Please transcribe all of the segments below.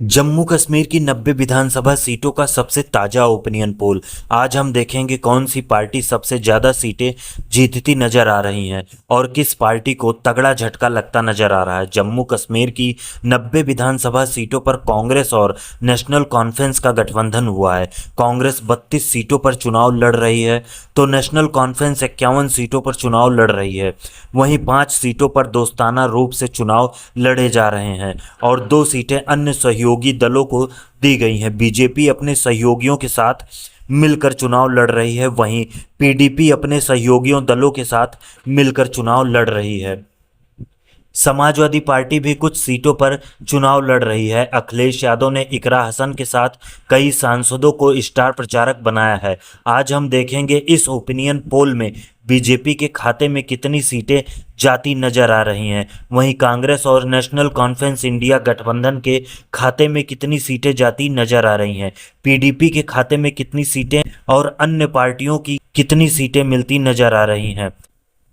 जम्मू कश्मीर की 90 विधानसभा सीटों का सबसे ताजा ओपिनियन पोल। आज हम देखेंगे कौन सी पार्टी सबसे ज्यादा सीटें जीतती नजर आ रही हैं और किस पार्टी को तगड़ा झटका लगता नजर आ रहा है। जम्मू कश्मीर की 90 विधानसभा सीटों पर कांग्रेस और नेशनल कॉन्फ्रेंस का गठबंधन हुआ है। कांग्रेस 32 सीटों पर चुनाव लड़ रही है तो नेशनल कॉन्फ्रेंस 51 सीटों पर चुनाव लड़ रही है। वहीं 5 सीटों पर दोस्ताना रूप से चुनाव लड़े जा रहे हैं और 2 सीटें अन्य सहयोगी दलों को दी गई हैं। बीजेपी अपने सहयोगियों के साथ मिलकर चुनाव लड़ रही है, वहीं पीडीपी अपने सहयोगियों दलों के साथ मिलकर चुनाव लड़ रही है। समाजवादी पार्टी भी कुछ सीटों पर चुनाव लड़ रही है। अखिलेश यादव ने इकरा हसन के साथ कई सांसदों को स्टार प्रचारक बनाया है। आज हम देखेंगे इस ओपिनियन पोल में बीजेपी के खाते में कितनी सीटें जाती नजर आ रही हैं, वहीं कांग्रेस और नेशनल कॉन्फ्रेंस इंडिया गठबंधन के खाते में कितनी सीटें जाती नजर आ रही हैं, पीडीपी के खाते में कितनी सीटें और अन्य पार्टियों की कितनी सीटें मिलती नजर आ रही हैं।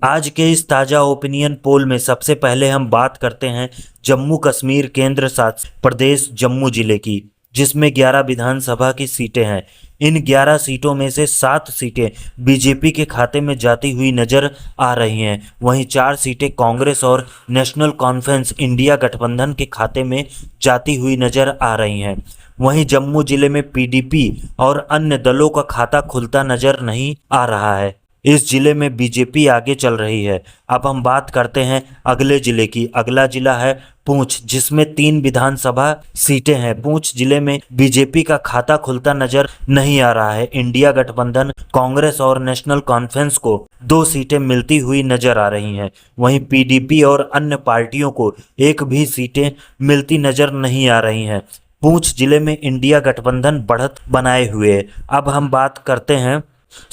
आज के इस ताज़ा ओपिनियन पोल में सबसे पहले हम बात करते हैं जम्मू कश्मीर केंद्र शासित प्रदेश जम्मू जिले की, जिसमें 11 विधानसभा की सीटें हैं। इन 11 सीटों में से 7 सीटें बीजेपी के खाते में जाती हुई नजर आ रही हैं, वहीं 4 सीटें कांग्रेस और नेशनल कॉन्फ्रेंस इंडिया गठबंधन के खाते में जाती हुई नजर आ रही हैं। वहीं जम्मू जिले में पीडीपी और अन्य दलों का खाता खुलता नजर नहीं आ रहा है। इस जिले में बीजेपी आगे चल रही है। अब हम बात करते हैं अगले जिले की। अगला जिला है पुंछ, जिसमें 3 विधानसभा सीटें हैं। पुंछ जिले में बीजेपी का खाता खुलता नजर नहीं आ रहा है। इंडिया गठबंधन कांग्रेस और नेशनल कॉन्फ्रेंस को 2 सीटें मिलती हुई नजर आ रही हैं, वहीं पीडीपी और अन्य पार्टियों को एक भी सीटें मिलती नजर नहीं आ रही हैं। पुंछ जिले में इंडिया गठबंधन बढ़त बनाए हुए है। अब हम बात करते हैं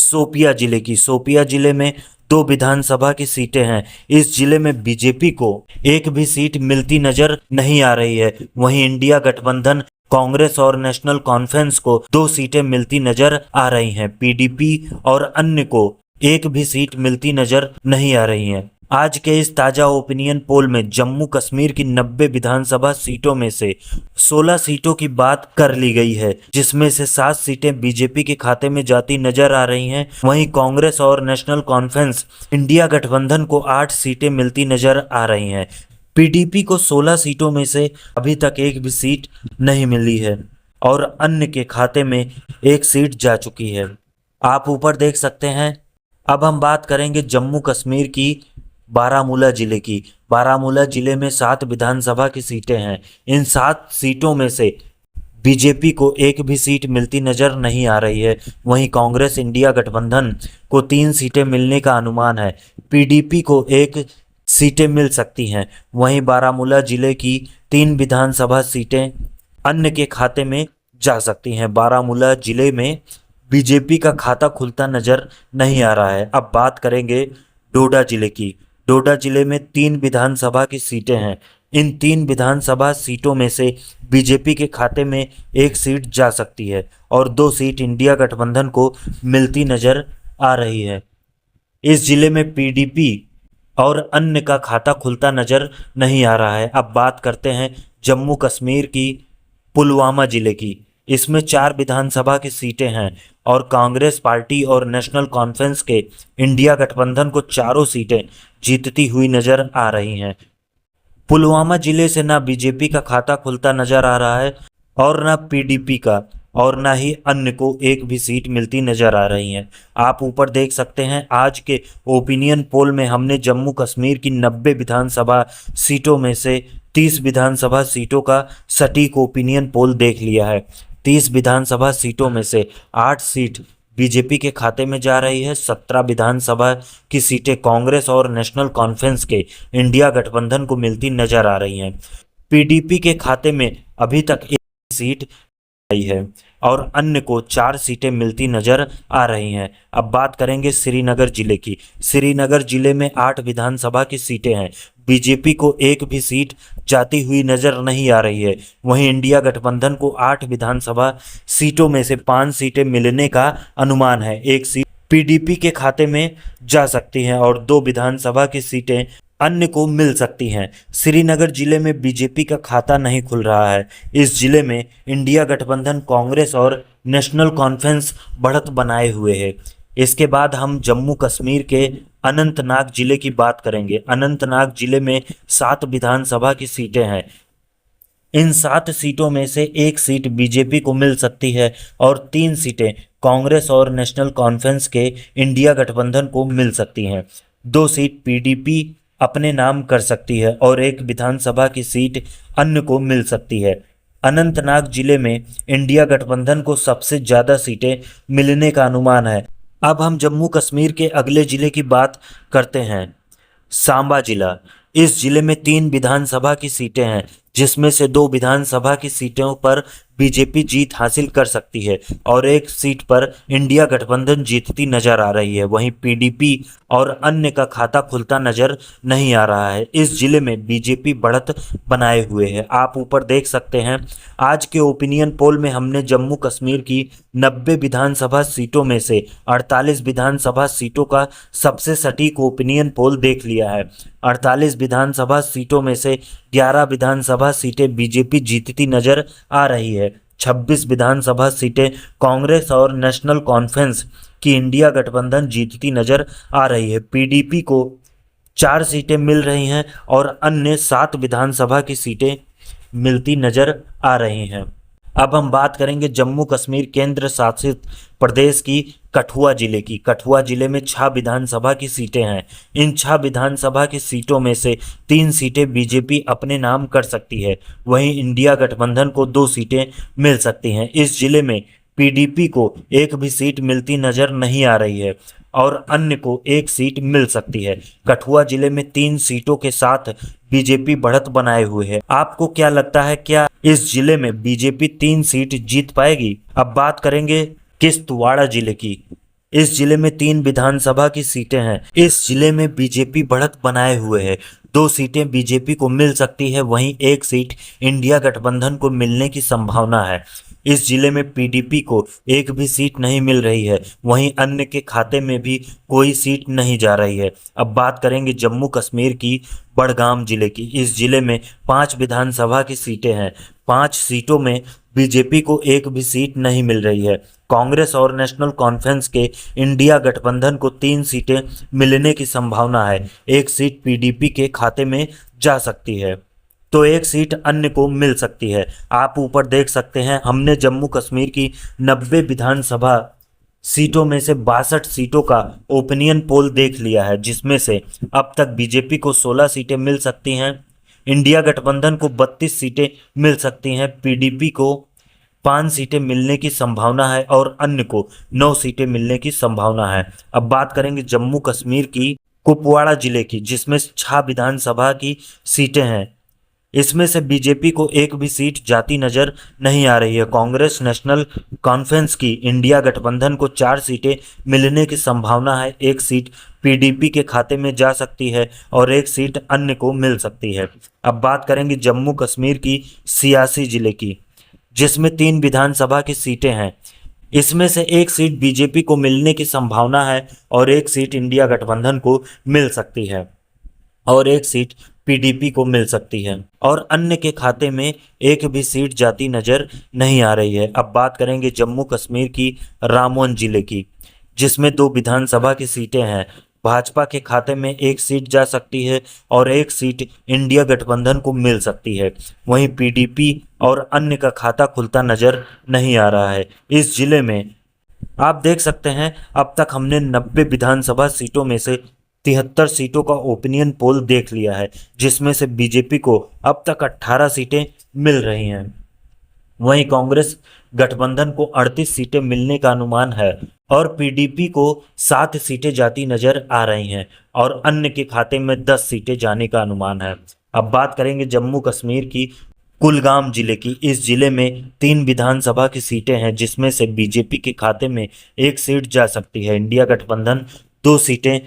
शोपिया जिले की। शोपिया जिले में 2 विधानसभा की सीटें हैं। इस जिले में बीजेपी को एक भी सीट मिलती नजर नहीं आ रही है, वहीं इंडिया गठबंधन कांग्रेस और नेशनल कॉन्फ्रेंस को 2 सीटें मिलती नजर आ रही हैं। पीडीपी और अन्य को एक भी सीट मिलती नजर नहीं आ रही है। आज के इस ताजा ओपिनियन पोल में जम्मू कश्मीर की 90 विधानसभा सीटों में से 16 सीटों की बात कर ली गई है, जिसमें से 7 सीटें बीजेपी के खाते में जाती नजर आ रही हैं। वहीं कांग्रेस और नेशनल कॉन्फ्रेंस इंडिया गठबंधन को 8 सीटें मिलती नजर आ रही हैं। पीडीपी को 16 सीटों में से अभी तक एक भी सीट नहीं मिली है और अन्य के खाते में एक सीट जा चुकी है। आप ऊपर देख सकते हैं। अब हम बात करेंगे जम्मू कश्मीर की बारामूला जिले की। बारामूला जिले में 7 विधानसभा की सीटें हैं। इन 7 सीटों में से बीजेपी को एक भी सीट मिलती नजर नहीं आ रही है, वहीं कांग्रेस इंडिया गठबंधन को 3 सीटें मिलने का अनुमान है। पीडीपी को 1 सीटें मिल सकती हैं। वहीं बारामूला जिले की 3 विधानसभा सीटें अन्य के खाते में जा सकती हैं। बारामूला जिले में बीजेपी का खाता खुलता नजर नहीं आ रहा है। अब बात करेंगे डोडा जिले की। डोडा जिले में 3 विधानसभा की सीटें हैं। इन 3 विधानसभा सीटों में से बीजेपी के खाते में 1 सीट जा सकती है और 2 सीट इंडिया गठबंधन को मिलती नजर आ रही है। इस जिले में पीडीपी और अन्य का खाता खुलता नजर नहीं आ रहा है। अब बात करते हैं जम्मू कश्मीर की पुलवामा जिले की। इसमें 4 विधानसभा की सीटें हैं और कांग्रेस पार्टी और नेशनल कॉन्फ्रेंस के इंडिया गठबंधन को चारों सीटें जीतती हुई नजर आ रही हैं। पुलवामा जिले से ना बीजेपी का खाता खुलता नजर आ रहा है और ना पीडीपी का, और ना ही अन्य को एक भी सीट मिलती नजर आ रही है। आप ऊपर देख सकते हैं। आज के ओपिनियन पोल में हमने जम्मू कश्मीर की 90 विधानसभा सीटों में से 30 विधानसभा सीटों का सटीक ओपिनियन पोल देख लिया है। 30 विधानसभा सीटों में से 8 सीट बीजेपी के खाते में जा रही है। 17 विधानसभा की सीटें कांग्रेस और नेशनल कॉन्फ्रेंस के इंडिया गठबंधन को मिलती नजर आ रही हैं। पीडीपी के खाते में अभी तक 1 सीट आई है और अन्य को 4 सीटें मिलती नजर आ रही हैं। अब बात करेंगे श्रीनगर जिले की। श्रीनगर जिले में 8 विधानसभा की सीटें हैं। बीजेपी को एक भी सीट जाती हुई नजर नहीं आ रही है, वहीं इंडिया गठबंधन को 8 विधानसभा सीटों में से 5 सीटें मिलने का अनुमान है। 1 सीट पीडीपी के खाते में जा सकती हैं और 2 विधानसभा की सीटें अन्य को मिल सकती हैं। श्रीनगर जिले में बीजेपी का खाता नहीं खुल रहा है। इस जिले में इंडिया गठबंधन, कांग्रेस और नेशनल कॉन्फ्रेंस बढ़त बनाए हुए है। इसके बाद हम जम्मू कश्मीर के अनंतनाग जिले की बात करेंगे। अनंतनाग जिले में 7 विधानसभा की सीटें हैं। इन 7 सीटों में से एक सीट बीजेपी को मिल सकती है और 3 सीटें कांग्रेस और नेशनल कॉन्फ्रेंस के इंडिया गठबंधन को मिल सकती हैं। 2 सीट पीडीपी अपने नाम कर सकती है और एक विधानसभा की सीट अन्य को मिल सकती है। अनंतनाग जिले में इंडिया गठबंधन को सबसे ज़्यादा सीटें मिलने का अनुमान है। अब हम जम्मू कश्मीर के अगले जिले की बात करते हैं, सांबा जिला। इस जिले में 3 विधानसभा की सीटें हैं, जिसमें से 2 विधानसभा की सीटों पर बीजेपी जीत हासिल कर सकती है और एक सीट पर इंडिया गठबंधन जीतती नजर आ रही है। वहीं पीडीपी और अन्य का खाता खुलता नजर नहीं आ रहा है। इस जिले में बीजेपी बढ़त बनाए हुए है। आप ऊपर देख सकते हैं, आज के ओपिनियन पोल में हमने जम्मू कश्मीर की 90 विधानसभा सीटों में से 48 विधानसभा सीटों का सबसे सटीक ओपिनियन पोल देख लिया है। 48 विधानसभा सीटों में से 11 विधानसभा सीटें बीजेपी जीतती नजर आ रही है। 26 विधानसभा सीटें कांग्रेस और नेशनल कॉन्फ्रेंस की इंडिया गठबंधन जीतती नजर आ रही है। पीडीपी को 4 सीटें मिल रही हैं और अन्य 7 विधानसभा की सीटें मिलती नजर आ रही हैं। अब हम बात करेंगे जम्मू कश्मीर केंद्र शासित प्रदेश की कठुआ जिले की। कठुआ जिले में 6 विधानसभा की सीटें हैं। इन 6 विधानसभा की सीटों में से 3 सीटें बीजेपी अपने नाम कर सकती है। वहीं इंडिया गठबंधन को 2 सीटें मिल सकती हैं। इस जिले में पीडीपी को एक भी सीट मिलती नजर नहीं आ रही है और अन्य को एक सीट मिल सकती है। कठुआ जिले में 3 सीटों के साथ बीजेपी बढ़त बनाए हुए है। आपको क्या लगता है, क्या इस जिले में बीजेपी 3 सीट जीत पाएगी? अब बात करेंगे किश्तवाड़ जिले की। इस जिले में 3 विधानसभा की सीटें हैं। इस जिले में बीजेपी बढ़त बनाए हुए है। 2 सीटें बीजेपी को मिल सकती है, वहीं एक सीट इंडिया गठबंधन को मिलने की संभावना है। इस जिले में पीडीपी को एक भी सीट नहीं मिल रही है, वहीं अन्य के खाते में भी कोई सीट नहीं जा रही है। अब बात करेंगे जम्मू कश्मीर की बड़गाम जिले की। इस जिले में 5 विधानसभा की सीटें हैं। 5 सीटों में बीजेपी को एक भी सीट नहीं मिल रही है। कांग्रेस और नेशनल कॉन्फ्रेंस के इंडिया गठबंधन को 3 सीटें मिलने की संभावना है। एक सीट पीडीपी के खाते में जा सकती है तो एक सीट अन्य को मिल सकती है। आप ऊपर देख सकते हैं, हमने जम्मू कश्मीर की 90 विधानसभा सीटों में से 62 सीटों का ओपिनियन पोल देख लिया है, जिसमें से अब तक बीजेपी को 16 सीटें मिल सकती हैं, इंडिया गठबंधन को 32 सीटें मिल सकती हैं, पीडीपी को 5 सीटें मिलने की संभावना है और अन्य को 9 सीटें मिलने की संभावना है। अब बात करेंगे जम्मू कश्मीर की कुपवाड़ा जिले की, जिसमें 6 विधानसभा की सीटें हैं। इसमें से बीजेपी को एक भी सीट जाती नजर नहीं आ रही है। कांग्रेस नेशनल कॉन्फ्रेंस की इंडिया गठबंधन को 4 सीटें मिलने की संभावना है। एक सीट पीडीपी के खाते में जा सकती है और एक सीट अन्य को मिल सकती है। अब बात करेंगे जम्मू कश्मीर की सियासी जिले की, जिसमें 3 विधानसभा की सीटें हैं। इसमें से एक सीट बीजेपी को मिलने की संभावना है और एक सीट इंडिया गठबंधन को मिल सकती है और एक सीट पीडीपी को मिल सकती है और अन्य के खाते में एक भी सीट जाती नजर नहीं आ रही है। अब बात करेंगे जम्मू कश्मीर की रामबन जिले की, जिसमें 2 विधानसभा की सीटें हैं। भाजपा के खाते में एक सीट जा सकती है और एक सीट इंडिया गठबंधन को मिल सकती है। वहीं पीडीपी और अन्य का खाता खुलता नजर नहीं आ रहा है। इस जिले में आप देख सकते हैं, अब तक हमने 90 विधानसभा सीटों में से 73 सीटों का ओपिनियन पोल देख लिया है, जिसमें से बीजेपी को अब तक 18 सीटें मिल रही हैं। वहीं कांग्रेस गठबंधन को 38 सीटें मिलने का अनुमान है और पीडीपी को 7 सीटें जाती नजर आ रही हैं और अन्य के खाते में 10 सीटें जाने का अनुमान है। अब बात करेंगे जम्मू कश्मीर की कुलगाम जिले की। इस जिले में 3 विधानसभा की सीटें हैं, जिसमें से बीजेपी के खाते में एक सीट जा सकती है। इंडिया गठबंधन 2 सीटें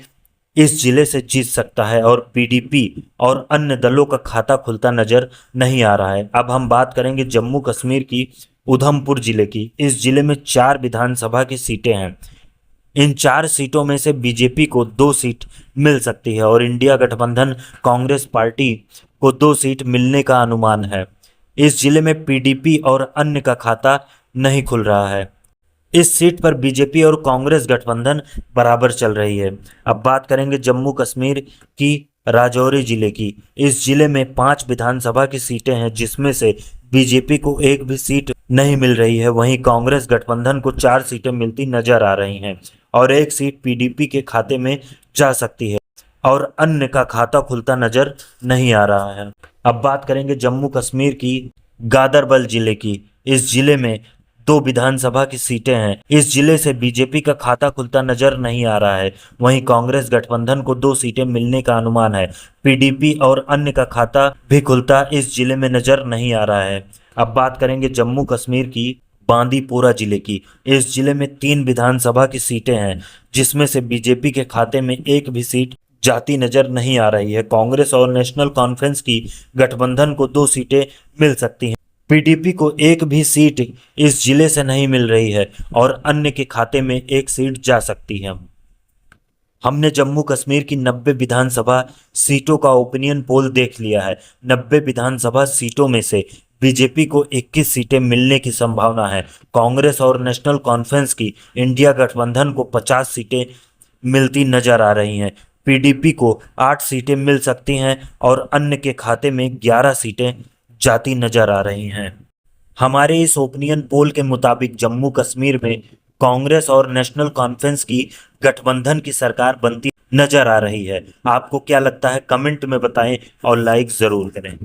इस जिले से जीत सकता है और पीडीपी और अन्य दलों का खाता खुलता नजर नहीं आ रहा है। अब हम बात करेंगे जम्मू कश्मीर की उधमपुर जिले की। इस जिले में 4 विधानसभा की सीटें हैं। इन 4 सीटों में से बीजेपी को 2 सीट मिल सकती है और इंडिया गठबंधन कांग्रेस पार्टी को 2 सीट मिलने का अनुमान है। इस जिले में पीडीपी और अन्य का खाता नहीं खुल रहा है। इस सीट पर बीजेपी और कांग्रेस गठबंधन बराबर चल रही है। अब बात करेंगे जम्मू कश्मीर की, राजौरी जिले की। इस जिले में 5 विधानसभा की सीटें हैं, जिसमें से बीजेपी को एक भी सीट नहीं मिल रही है। वहीं कांग्रेस गठबंधन को 4 सीटें मिलती नजर आ रही हैं और एक सीट पीडीपी के खाते में जा सकती है और अन्य का खाता खुलता नजर नहीं आ रहा है। अब बात करेंगे जम्मू कश्मीर की, गादरबल जिले की। इस जिले में 2 विधानसभा की सीटें हैं। इस जिले से बीजेपी का खाता खुलता नजर नहीं आ रहा है। वहीं कांग्रेस गठबंधन को 2 सीटें मिलने का अनुमान है। पीडीपी और अन्य का खाता भी खुलता इस जिले में नजर नहीं आ रहा है। अब बात करेंगे जम्मू कश्मीर की, बांदीपोरा जिले की। इस जिले में 3 विधानसभा की सीटें हैं, जिसमें से बीजेपी के खाते में एक भी सीट जाती नजर नहीं आ रही है। कांग्रेस और नेशनल कॉन्फ्रेंस की गठबंधन को 2 सीटें मिल सकती हैं। पीडीपी को एक भी सीट इस जिले से नहीं मिल रही है और अन्य के खाते में एक सीट जा सकती है। हमने जम्मू कश्मीर की 90 विधानसभा सीटों का ओपिनियन पोल देख लिया है। 90 विधानसभा सीटों में से बीजेपी को 21 सीटें मिलने की संभावना है। कांग्रेस और नेशनल कॉन्फ्रेंस की इंडिया गठबंधन को 50 सीटें मिलती नजर आ रही हैं। पीडीपी को 8 सीटें मिल सकती हैं और अन्य के खाते में 11 सीटें जाती नजर आ रही हैं। हमारे इस ओपिनियन पोल के मुताबिक जम्मू कश्मीर में कांग्रेस और नेशनल कॉन्फ्रेंस की गठबंधन की सरकार बनती नजर आ रही है। आपको क्या लगता है, कमेंट में बताएं और लाइक जरूर करें।